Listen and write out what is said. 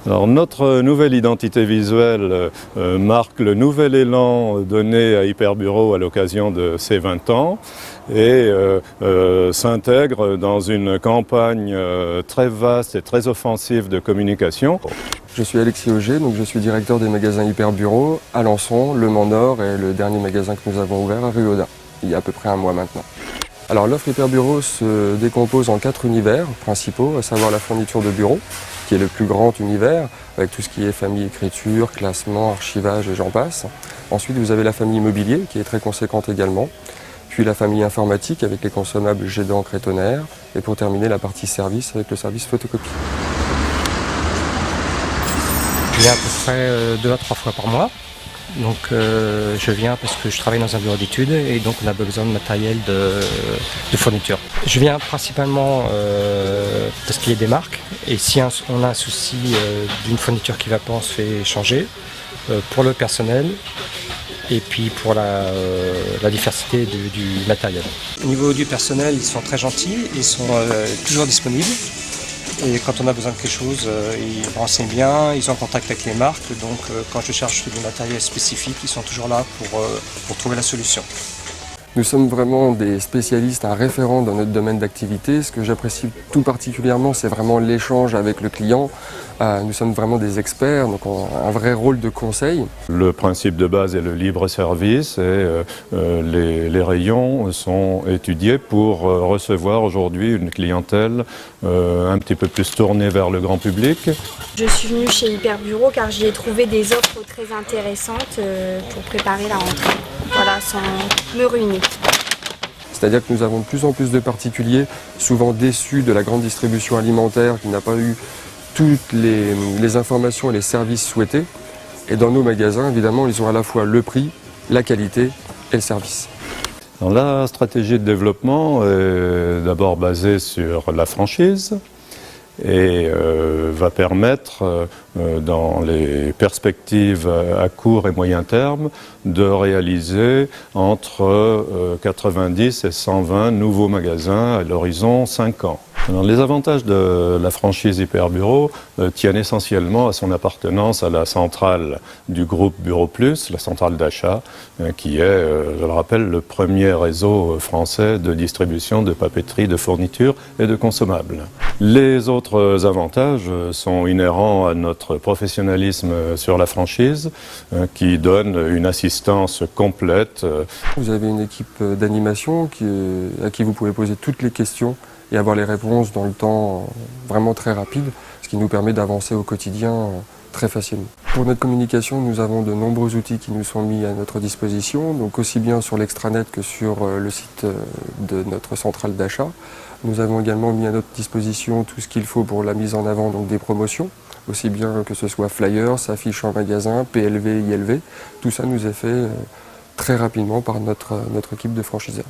Alors, notre nouvelle identité visuelle marque le nouvel élan donné à Hyperbureau à l'occasion de ses 20 ans et s'intègre dans une campagne très vaste et très offensive de communication. Je suis Alexis Auger, donc je suis directeur des magasins Hyperbureau à Alençon, Le Mans Nord et le dernier magasin que nous avons ouvert à Rue Audin, il y a à peu près un mois maintenant. Alors l'offre Hyperbureau se décompose en 4 univers principaux, à savoir la fourniture de bureau, qui est le plus grand univers, avec tout ce qui est famille écriture, classement, archivage et j'en passe. Ensuite vous avez la famille immobilier, qui est très conséquente également. Puis la famille informatique, avec les consommables jet d'encre et tonnerre. Et pour terminer, la partie service, avec le service photocopie. Je viens à peu près 2 à 3 fois par mois. Donc je viens parce que je travaille dans un bureau d'études et donc on a besoin de matériel de fourniture. Je viens principalement parce qu'il y a des marques et si on a un souci d'une fourniture qui ne va pas, on se fait changer pour le personnel et puis pour la diversité du matériel. Au niveau du personnel, ils sont très gentils, ils sont toujours disponibles. Et quand on a besoin de quelque chose, ils renseignent bien, ils sont en contact avec les marques, donc quand je cherche du matériel spécifique, ils sont toujours là pour trouver la solution. Nous sommes vraiment des spécialistes, un référent dans notre domaine d'activité. Ce que j'apprécie tout particulièrement, c'est vraiment l'échange avec le client. Nous sommes vraiment des experts, donc on a un vrai rôle de conseil. Le principe de base est le libre service et les rayons sont étudiés pour recevoir aujourd'hui une clientèle un petit peu plus tournée vers le grand public. Je suis venue chez Hyperbureau car j'y ai trouvé des offres très intéressantes pour préparer la rentrée, voilà, sans me ruiner. C'est-à-dire que nous avons de plus en plus de particuliers, souvent déçus de la grande distribution alimentaire qui n'a pas eu toutes les informations et les services souhaités. Et dans nos magasins, évidemment, ils ont à la fois le prix, la qualité et le service. Alors, la stratégie de développement est d'abord basée sur la franchise et va permettre, dans les perspectives à court et moyen terme, de réaliser entre 90 et 120 nouveaux magasins à l'horizon 5 ans. Alors, les avantages de la franchise Hyperbureau tiennent essentiellement à son appartenance à la centrale du groupe Bureau Plus, la centrale d'achat, qui est, je le rappelle, le premier réseau français de distribution de papeterie, de fournitures et de consommables. Les autres avantages sont inhérents à notre professionnalisme sur la franchise, qui donne une assistance complète. Vous avez une équipe d'animation à qui vous pouvez poser toutes les questions et avoir les réponses dans le temps vraiment très rapide, ce qui nous permet d'avancer au quotidien très facilement. Pour notre communication, nous avons de nombreux outils qui nous sont mis à notre disposition, donc aussi bien sur l'extranet que sur le site de notre centrale d'achat. Nous avons également mis à notre disposition tout ce qu'il faut pour la mise en avant donc des promotions, aussi bien que ce soit flyers, affiches en magasin, PLV, ILV. Tout ça nous est fait très rapidement par notre équipe de franchiseurs.